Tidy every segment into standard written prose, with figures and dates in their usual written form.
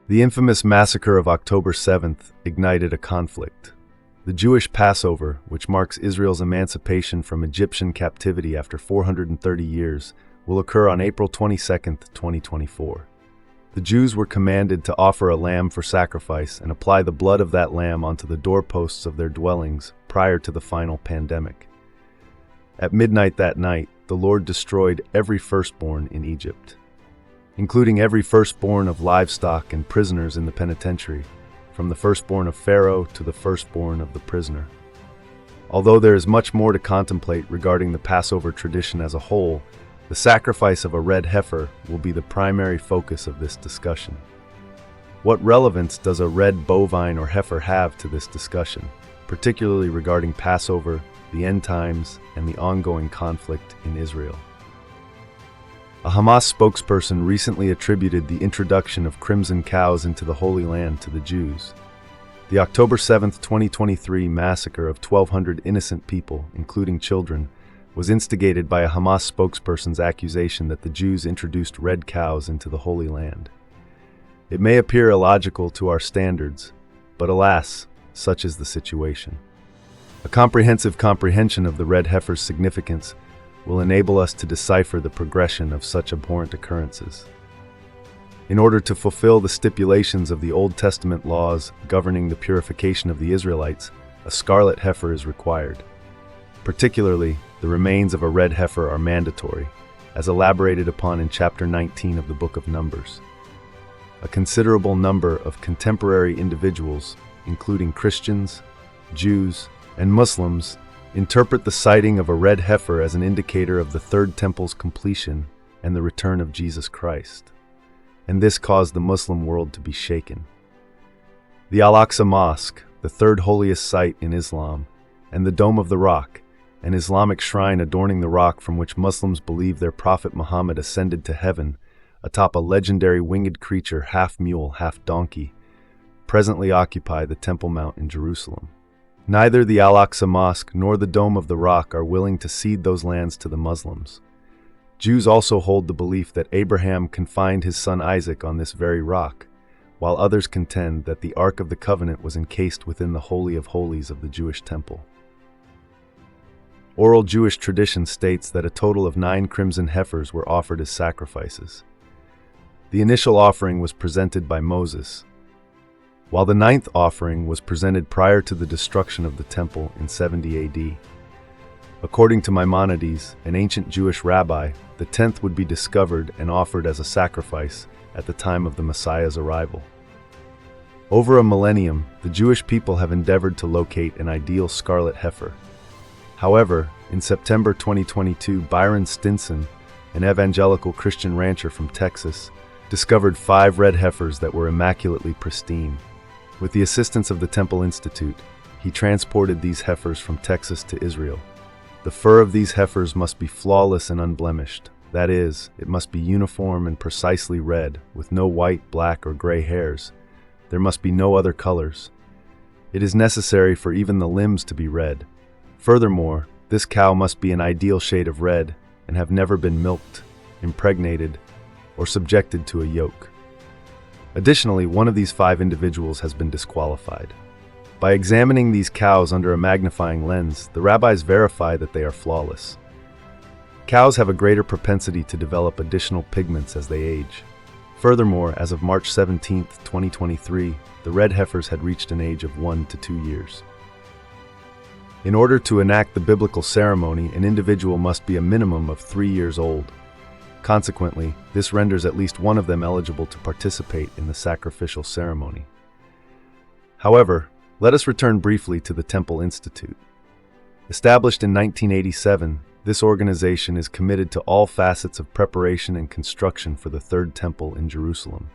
The infamous massacre of October 7th ignited a conflict. The Jewish Passover, which marks Israel's emancipation from Egyptian captivity after 430 years, will occur on April 22, 2024. The Jews were commanded to offer a lamb for sacrifice and apply the blood of that lamb onto the doorposts of their dwellings prior to the final pandemic. At midnight that night, the Lord destroyed every firstborn in Egypt, including every firstborn of livestock and prisoners in the penitentiary, from the firstborn of Pharaoh to the firstborn of the prisoner. Although there is much more to contemplate regarding the Passover tradition as a whole, the sacrifice of a red heifer will be the primary focus of this discussion. What relevance does a red bovine or heifer have to this discussion, particularly regarding Passover, the end times, and the ongoing conflict in Israel? A Hamas spokesperson recently attributed the introduction of crimson cows into the Holy Land to the Jews. The October 7, 2023 massacre of 1,200 innocent people, including children, was instigated by a Hamas spokesperson's accusation that the Jews introduced red cows into the Holy Land. It may appear illogical to our standards, but alas, such is the situation. A comprehensive comprehension of the red heifer's significance will enable us to decipher the progression of such abhorrent occurrences. In order to fulfill the stipulations of the Old Testament laws governing the purification of the Israelites, a scarlet heifer is required. Particularly, the remains of a red heifer are mandatory, as elaborated upon in chapter 19 of the Book of Numbers. A considerable number of contemporary individuals, including Christians, Jews, and Muslims, interpret the sighting of a red heifer as an indicator of the Third Temple's completion and the return of Jesus Christ. And this caused the Muslim world to be shaken. The Al-Aqsa Mosque, the third holiest site in Islam, and the Dome of the Rock, an Islamic shrine adorning the rock from which Muslims believe their Prophet Muhammad ascended to heaven atop a legendary winged creature half mule, half donkey, presently occupy the Temple Mount in Jerusalem. Neither the Al-Aqsa Mosque nor the Dome of the Rock are willing to cede those lands to the Muslims. Jews also hold the belief that Abraham confined his son Isaac on this very rock, while others contend that the Ark of the Covenant was encased within the Holy of Holies of the Jewish temple. Oral Jewish tradition states that a total of 9 crimson heifers were offered as sacrifices. The initial offering was presented by Moses, while the 9th offering was presented prior to the destruction of the temple in 70 AD. According to Maimonides, an ancient Jewish rabbi, the 10th would be discovered and offered as a sacrifice at the time of the Messiah's arrival. Over a millennium, the Jewish people have endeavored to locate an ideal scarlet heifer. However, in September 2022, Byron Stinson, an evangelical Christian rancher from Texas, discovered 5 red heifers that were immaculately pristine. With the assistance of the Temple Institute, he transported these heifers from Texas to Israel. The fur of these heifers must be flawless and unblemished. That is, it must be uniform and precisely red, with no white, black, or gray hairs. There must be no other colors. It is necessary for even the limbs to be red. Furthermore, this cow must be an ideal shade of red and have never been milked, impregnated, or subjected to a yoke. Additionally, one of these 5 individuals has been disqualified. By examining these cows under a magnifying lens, the rabbis verify that they are flawless. Cows have a greater propensity to develop additional pigments as they age. Furthermore, as of March 17, 2023, the red heifers had reached an age of 1 to 2 years. In order to enact the biblical ceremony, an individual must be a minimum of 3 years old. Consequently, this renders at least one of them eligible to participate in the sacrificial ceremony. However, let us return briefly to the Temple Institute. Established in 1987, this organization is committed to all facets of preparation and construction for the Third Temple in Jerusalem.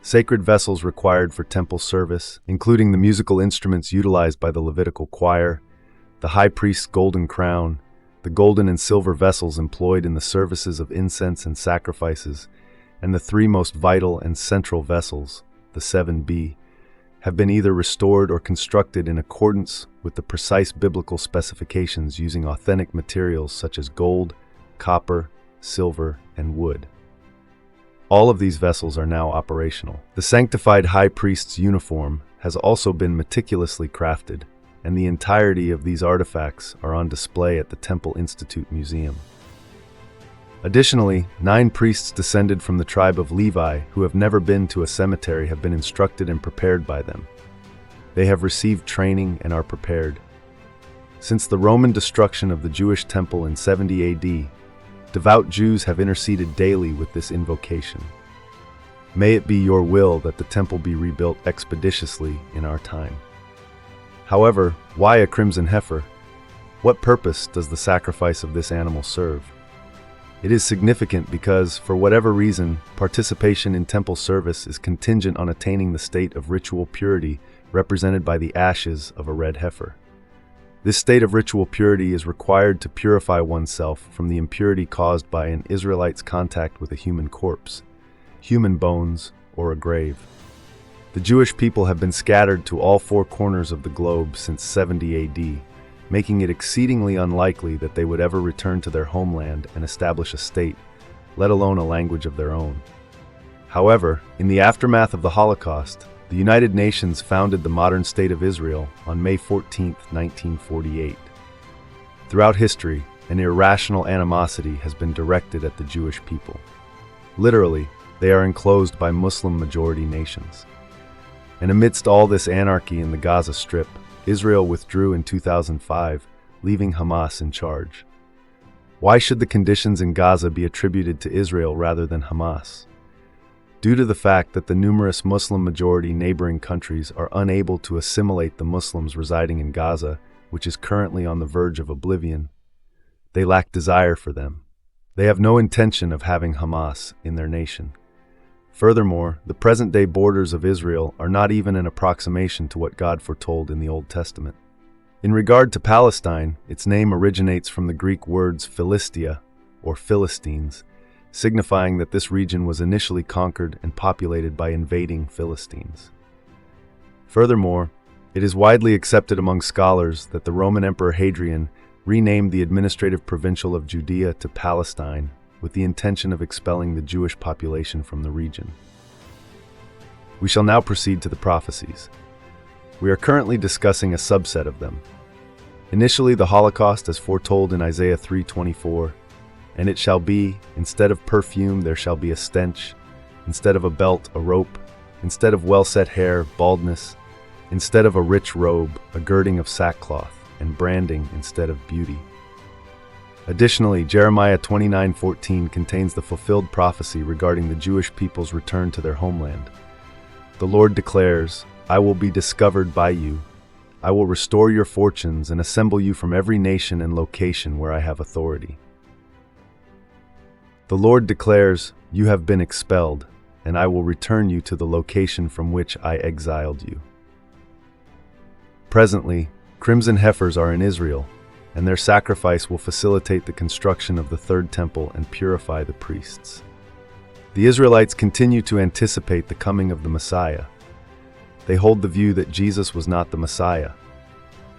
Sacred vessels required for temple service, including the musical instruments utilized by the Levitical choir, the high priest's golden crown, the golden and silver vessels employed in the services of incense and sacrifices, and the 3 most vital and central vessels, the 7b, have been either restored or constructed in accordance with the precise biblical specifications using authentic materials such as gold, copper, silver, and wood. All of these vessels are now operational. The sanctified high priest's uniform has also been meticulously crafted, and the entirety of these artifacts are on display at the Temple Institute Museum. Additionally, 9 priests descended from the tribe of Levi who have never been to a cemetery have been instructed and prepared by them. They have received training and are prepared. Since the Roman destruction of the Jewish temple in 70 AD, devout Jews have interceded daily with this invocation. May it be your will that the temple be rebuilt expeditiously in our time. However, why a crimson heifer? What purpose does the sacrifice of this animal serve? It is significant because, for whatever reason, participation in temple service is contingent on attaining the state of ritual purity represented by the ashes of a red heifer. This state of ritual purity is required to purify oneself from the impurity caused by an Israelite's contact with a human corpse, human bones, or a grave. The Jewish people have been scattered to all 4 corners of the globe since 70 AD, making it exceedingly unlikely that they would ever return to their homeland and establish a state, let alone a language of their own. However, in the aftermath of the Holocaust, the United Nations founded the modern state of Israel on May 14, 1948. Throughout history, an irrational animosity has been directed at the Jewish people. Literally, they are enclosed by Muslim-majority nations. And amidst all this anarchy in the Gaza Strip, Israel withdrew in 2005, leaving Hamas in charge. Why should the conditions in Gaza be attributed to Israel rather than Hamas? Due to the fact that the numerous Muslim-majority neighboring countries are unable to assimilate the Muslims residing in Gaza, which is currently on the verge of oblivion, they lack desire for them. They have no intention of having Hamas in their nation. Furthermore, the present-day borders of Israel are not even an approximation to what God foretold in the Old Testament. In regard to Palestine, its name originates from the Greek words Philistia, or Philistines, signifying that this region was initially conquered and populated by invading Philistines. Furthermore, it is widely accepted among scholars that the Roman Emperor Hadrian renamed the administrative provincial of Judea to Palestine with the intention of expelling the Jewish population from the region. We shall now proceed to the prophecies. We are currently discussing a subset of them. Initially, the Holocaust as foretold in Isaiah 3:24, "And it shall be, instead of perfume there shall be a stench, instead of a belt, a rope, instead of well-set hair, baldness, instead of a rich robe, a girding of sackcloth, and branding instead of beauty." Additionally, Jeremiah 29:14 contains the fulfilled prophecy regarding the Jewish people's return to their homeland. The Lord declares, "I will be discovered by you. I will restore your fortunes and assemble you from every nation and location where I have authority." The Lord declares, "You have been expelled, and I will return you to the location from which I exiled you." Presently, crimson heifers are in Israel, and their sacrifice will facilitate the construction of the third temple and purify the priests. The Israelites continue to anticipate the coming of the Messiah. They hold the view that Jesus was not the Messiah.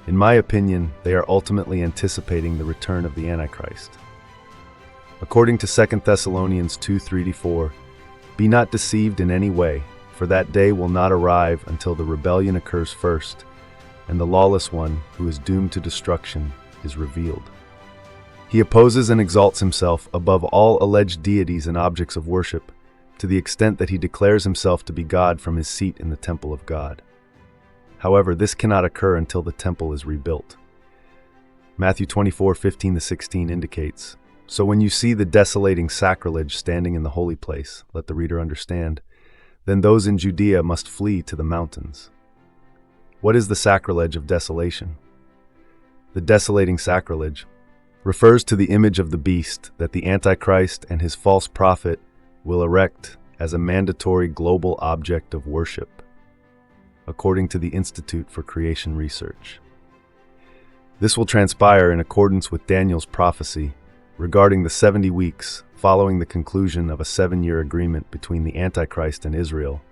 In my opinion, they are ultimately anticipating the return of the Antichrist. According to 2 Thessalonians 2:3-4, "Be not deceived in any way, for that day will not arrive until the rebellion occurs first, and the lawless one, who is doomed to destruction, is revealed. He opposes and exalts himself above all alleged deities and objects of worship, to the extent that he declares himself to be God from his seat in the temple of God. However, this cannot occur until the temple is rebuilt." Matthew 24:15-16 indicates, "So when you see the desolating sacrilege standing in the holy place, let the reader understand, then those in Judea must flee to the mountains." What is the sacrilege of desolation? The desolating sacrilege refers to the image of the beast that the Antichrist and his false prophet will erect as a mandatory global object of worship, according to the Institute for Creation Research. This will transpire in accordance with Daniel's prophecy regarding the 70 weeks following the conclusion of a 7-year agreement between the Antichrist and Israel,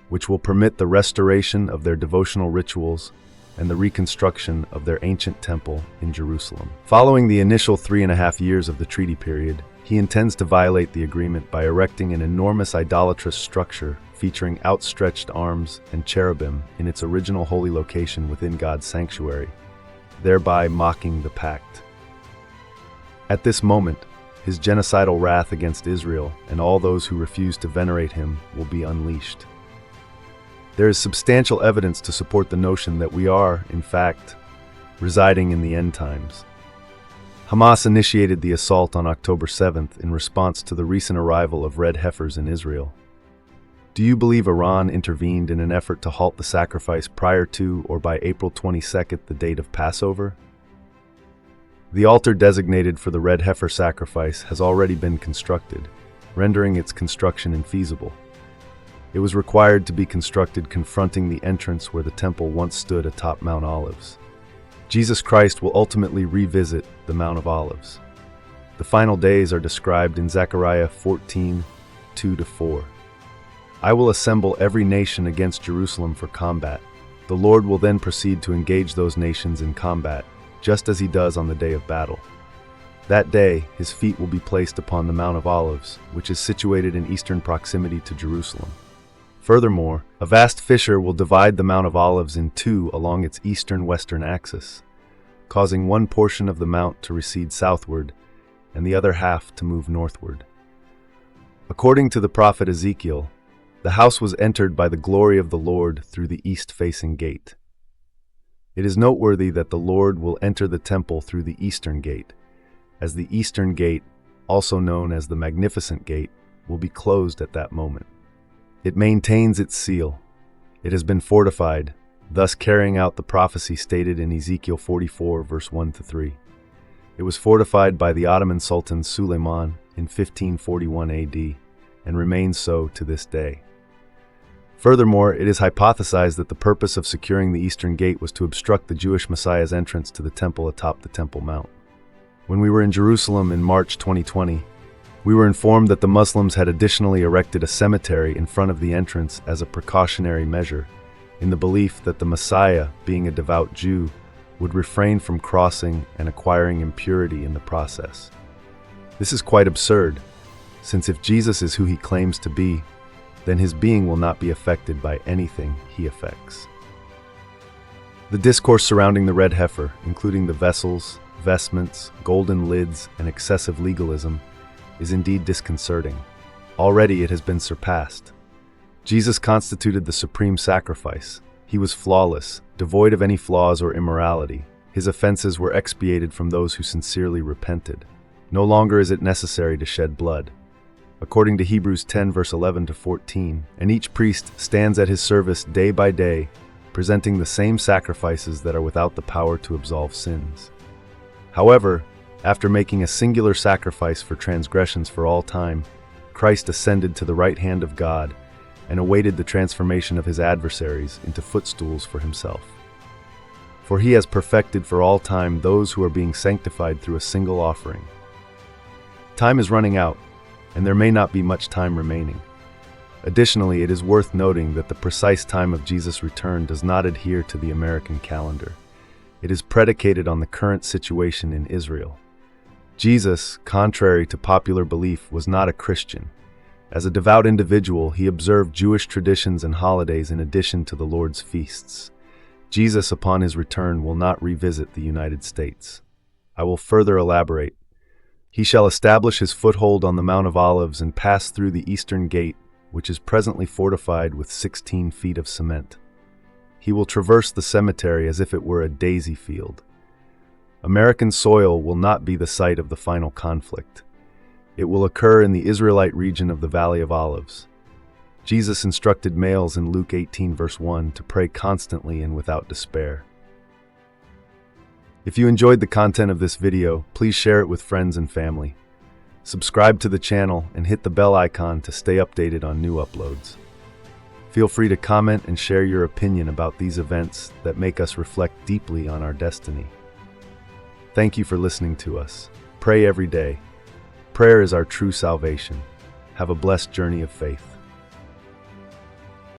which will permit the restoration of their devotional rituals and the reconstruction of their ancient temple in Jerusalem. Following the initial 3.5 years of the treaty period, he intends to violate the agreement by erecting an enormous idolatrous structure featuring outstretched arms and cherubim in its original holy location within God's sanctuary, thereby mocking the pact. At this moment, his genocidal wrath against Israel and all those who refuse to venerate him will be unleashed. There is substantial evidence to support the notion that we are, in fact, residing in the end times. Hamas initiated the assault on October 7th in response to the recent arrival of red heifers in Israel. Do you believe Iran intervened in an effort to halt the sacrifice prior to or by April 22nd, the date of Passover? The altar designated for the red heifer sacrifice has already been constructed, rendering its construction infeasible. It was required to be constructed confronting the entrance where the temple once stood atop Mount Olives. Jesus Christ will ultimately revisit the Mount of Olives. The final days are described in Zechariah 14:2-4. I will assemble every nation against Jerusalem for combat. The Lord will then proceed to engage those nations in combat, just as he does on the day of battle. That day, his feet will be placed upon the Mount of Olives, which is situated in eastern proximity to Jerusalem. Furthermore, a vast fissure will divide the Mount of Olives in two along its eastern-western axis, causing one portion of the mount to recede southward and the other half to move northward. According to the prophet Ezekiel, the house was entered by the glory of the Lord through the east-facing gate. It is noteworthy that the Lord will enter the temple through the eastern gate, as the eastern gate, also known as the Magnificent Gate, will be closed at that moment. It maintains its seal. It has been fortified, thus carrying out the prophecy stated in Ezekiel 44, verse 1-3. It was fortified by the Ottoman Sultan Suleiman in 1541 AD, and remains so to this day. Furthermore, it is hypothesized that the purpose of securing the Eastern Gate was to obstruct the Jewish Messiah's entrance to the temple atop the Temple Mount. When we were in Jerusalem in March 2020, we were informed that the Muslims had additionally erected a cemetery in front of the entrance as a precautionary measure, in the belief that the Messiah, being a devout Jew, would refrain from crossing and acquiring impurity in the process. This is quite absurd, since if Jesus is who he claims to be, then his being will not be affected by anything he affects. The discourse surrounding the red heifer, including the vessels, vestments, golden lids, and excessive legalism, is indeed disconcerting. Already it has been surpassed. Jesus constituted the supreme sacrifice. He was flawless, devoid of any flaws or immorality. His offenses were expiated from those who sincerely repented. No longer is it necessary to shed blood. According to Hebrews 10, verse 11-14, and each priest stands at his service day by day, presenting the same sacrifices that are without the power to absolve sins. However, after making a singular sacrifice for transgressions for all time, Christ ascended to the right hand of God and awaited the transformation of his adversaries into footstools for himself. For he has perfected for all time those who are being sanctified through a single offering. Time is running out, and there may not be much time remaining. Additionally, it is worth noting that the precise time of Jesus' return does not adhere to the American calendar. It is predicated on the current situation in Israel. Jesus, contrary to popular belief, was not a Christian. As a devout individual, he observed Jewish traditions and holidays in addition to the Lord's feasts. Jesus, upon his return, will not revisit the United States. I will further elaborate. He shall establish his foothold on the Mount of Olives and pass through the eastern gate, which is presently fortified with 16 feet of cement. He will traverse the cemetery as if it were a daisy field. American soil will not be the site of the final conflict. It will occur in the Israelite region of the Valley of Olives. Jesus instructed males in Luke 18, verse 1 to pray constantly and without despair. If you enjoyed the content of this video, please share it with friends and family. Subscribe to the channel and hit the bell icon to stay updated on new uploads. Feel free to comment and share your opinion about these events that make us reflect deeply on our destiny. Thank you for listening to us. Pray every day. Prayer is our true salvation. Have a blessed journey of faith.